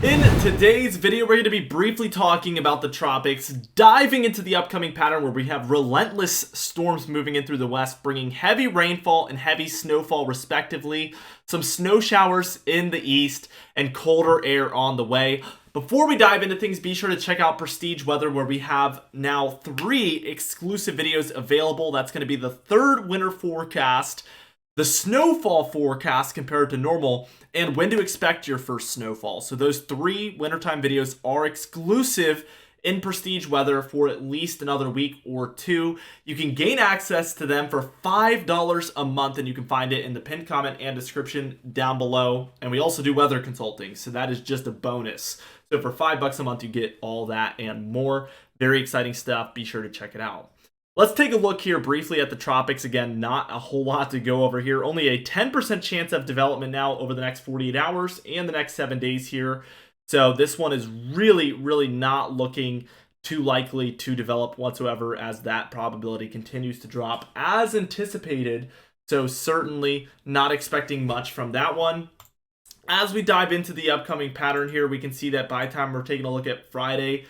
In today's video, we're going to be briefly talking about the tropics, diving into the upcoming pattern where we have relentless storms moving in through the west, bringing heavy rainfall and heavy snowfall respectively, some snow showers in the east, and colder air on the way. Before we dive into things, be sure to check out Prestige Weather, where we have now 3 exclusive videos available. That's going to be the third winter forecast, the snowfall forecast compared to normal, and when to expect your first snowfall. So those 3 wintertime videos are exclusive in Prestige Weather for at least another week or 2. You can gain access to them for $5 a month, and you can find it in the pinned comment and description down below. And we also do weather consulting, so that is just a bonus. So for $5 a month, you get all that and more. Very exciting stuff. Be sure to check it out. Let's take a look here briefly at the tropics. Again, not a whole lot to go over here. Only a 10% chance of development now over the next 48 hours and the next 7 days here. So this one is really not looking too likely to develop whatsoever, as that probability continues to drop as anticipated. So certainly not expecting much from that one. As we dive into the upcoming pattern here, we can see that by the time we're taking a look at Friday,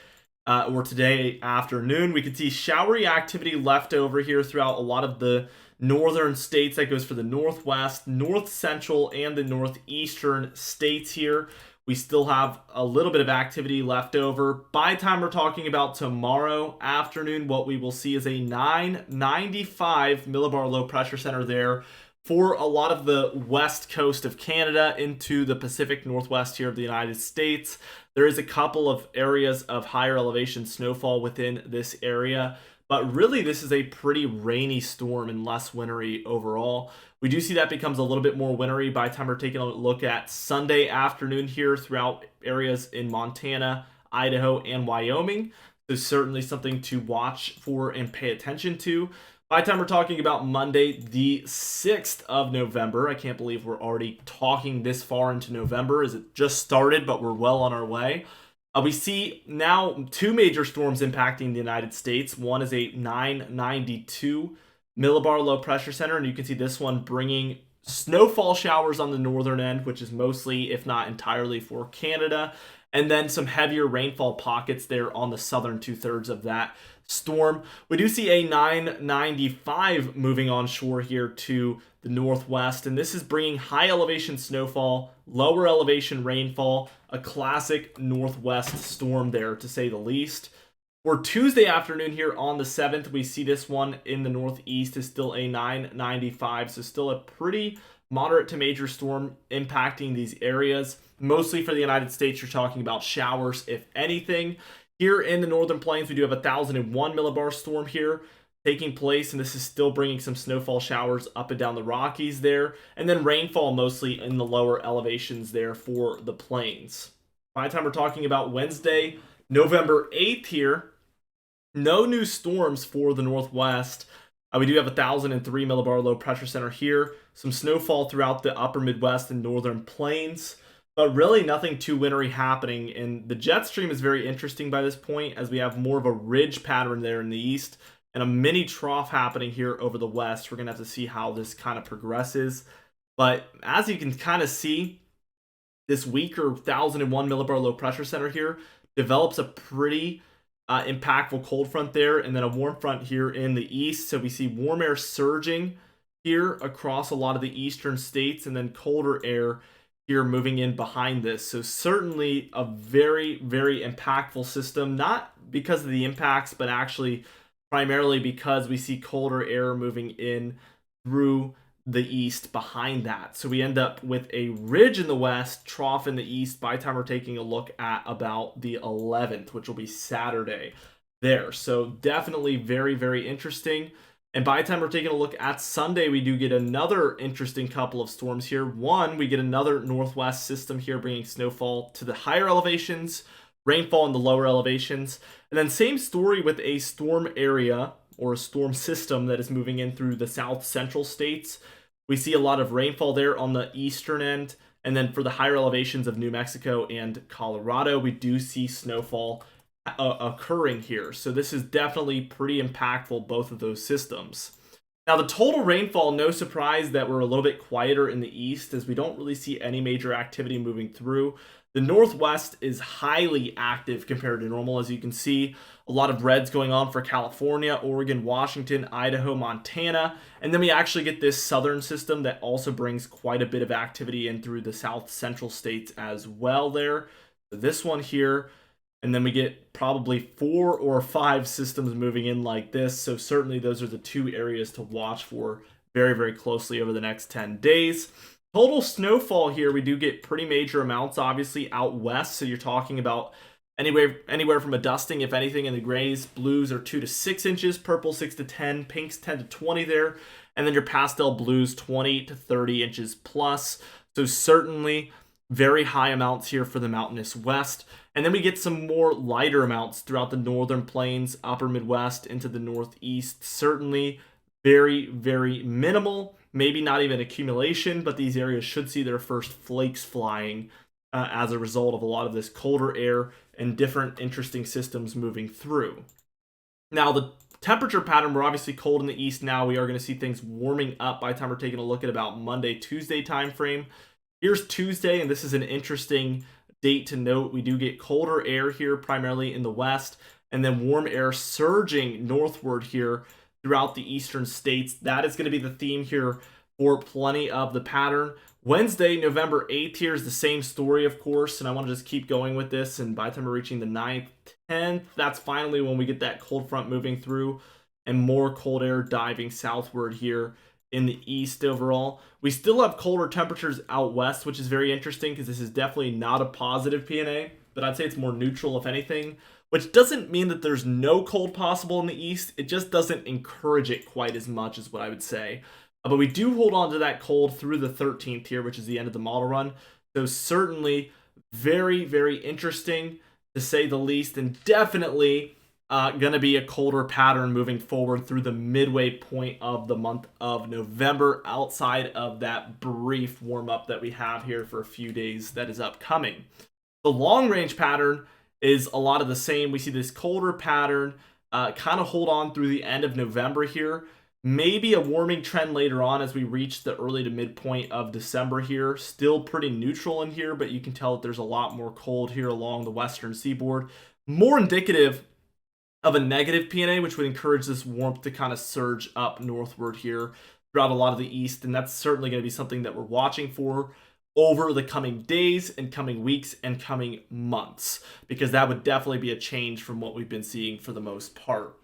or today afternoon, we can see showery activity left over here throughout a lot of the northern states. That goes for the northwest, north central, and the northeastern states here. We still have a little bit of activity left over. By the time we're talking about tomorrow afternoon, what we will see is a 995 millibar low pressure center there for a lot of the west coast of Canada into the Pacific Northwest here of the United States. There is a couple of areas of higher elevation snowfall within this area, but really this is a pretty rainy storm and less wintry overall. We do see that becomes a little bit more wintry by the time we're taking a look at Sunday afternoon here throughout areas in Montana, Idaho, and Wyoming. So certainly something to watch for and pay attention to. By the time we're talking about Monday, the 6th of November, I can't believe we're already talking this far into November, as it just started, but we're well on our way. We see now 2 major storms impacting the United States. One is a 992 millibar low pressure center, and you can see this one bringing snowfall showers on the northern end, which is mostly, if not entirely, for Canada, and then some heavier rainfall pockets there on the southern 2/3 of that storm. We do see a 995 moving on shore here to the northwest, and this is bringing high elevation snowfall, lower elevation rainfall, a classic northwest storm there, to say the least. For Tuesday afternoon here on the 7th, we see this one in the northeast is still a 995, so still a pretty moderate to major storm impacting these areas. Mostly for the United States, you're talking about showers, if anything. Here in the northern plains, we do have a 1001 millibar storm here taking place, and this is still bringing some snowfall showers up and down the Rockies there, and then rainfall mostly in the lower elevations there for the plains. By the time we're talking about Wednesday, November 8th here, no new storms for the northwest. We do have a 1003 millibar low pressure center here, some snowfall throughout the upper Midwest and northern plains, but really nothing too wintry happening. And the jet stream is very interesting by this point, as we have more of a ridge pattern there in the east and a mini trough happening here over the west. We're going to have to see how this kind of progresses. But as you can kind of see, this weaker 1001 millibar low pressure center here develops a pretty impactful cold front there, and then a warm front here in the east. So we see warm air surging here across a lot of the eastern states, and then colder air here moving in behind this. So certainly a very impactful system, not because of the impacts, but actually primarily because we see colder air moving in through the east behind that. So we end up with a ridge in the west, trough in the east by the time we're taking a look at about the 11th, which will be Saturday there. So definitely very interesting. And by the time we're taking a look at Sunday, we do get another interesting couple of storms here. One, we get another northwest system here bringing snowfall to the higher elevations, rainfall in the lower elevations. And then same story with a storm area or a storm system that is moving in through the south central states. We see a lot of rainfall there on the eastern end. And then for the higher elevations of New Mexico and Colorado, we do see snowfall occurring here. So this is definitely pretty impactful, both of those systems. Now the total rainfall, no surprise that we're a little bit quieter in the east, as we don't really see any major activity moving through. The Northwest is highly active compared to normal. As you can see, a lot of reds going on for California, Oregon, Washington, Idaho, Montana. And then we actually get this southern system that also brings quite a bit of activity in through the south central states as well there. So this one here, and then we get probably 4 or 5 systems moving in like this. So certainly those are the 2 areas to watch for very, very closely over the next 10 days. Total snowfall here, we do get pretty major amounts, obviously, out west. So you're talking about anywhere from a dusting, if anything, in the grays. Blues are 2 to 6 inches, purple 6 to 10, pinks 10 to 20 there. And then your pastel blues 20 to 30 inches plus. So certainly very high amounts here for the mountainous west. And then we get some more lighter amounts throughout the northern plains, upper Midwest, into the northeast. Certainly very, very minimal. Maybe not even accumulation, but these areas should see their first flakes flying as a result of a lot of this colder air and different interesting systems moving through. Now, the temperature pattern, we're obviously cold in the east now. We are going to see things warming up by the time we're taking a look at about Monday, Tuesday time frame. Here's Tuesday, and this is an interesting date to note. We do get colder air here, primarily in the west, and then warm air surging northward here throughout the eastern states. That is going to be the theme here for plenty of the pattern. Wednesday, November 8th here is the same story, of course, and I want to just keep going with this, and by the time we're reaching the 9th, 10th, that's finally when we get that cold front moving through and more cold air diving southward here in the east overall. We still have colder temperatures out west, which is very interesting because this is definitely not a positive PNA, but I'd say it's more neutral if anything, which doesn't mean that there's no cold possible in the east. It just doesn't encourage it quite as much is what I would say. But we do hold on to that cold through the 13th here, which is the end of the model run. So certainly very, very interesting to say the least, and definitely going to be a colder pattern moving forward through the midway point of the month of November, outside of that brief warm-up that we have here for a few days that is upcoming. The long-range pattern is a lot of the same. We see this colder pattern kind of hold on through the end of November here. Maybe a warming trend later on as we reach the early to midpoint of December here. Still pretty neutral in here, but you can tell that there's a lot more cold here along the western seaboard. More indicative of a negative PNA, which would encourage this warmth to kind of surge up northward here throughout a lot of the east. And that's certainly going to be something that we're watching for over the coming days and coming weeks and coming months, because that would definitely be a change from what we've been seeing for the most part.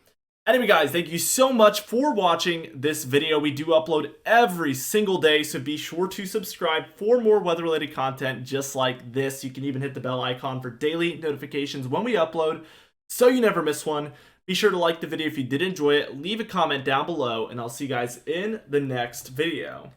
Anyway, guys, thank you so much for watching this video. We do upload every single day, so be sure to subscribe for more weather-related content just like this. You can even hit the bell icon for daily notifications when we upload, so you never miss one. Be sure to like the video if you did enjoy it, leave a comment down below, and I'll see you guys in the next video.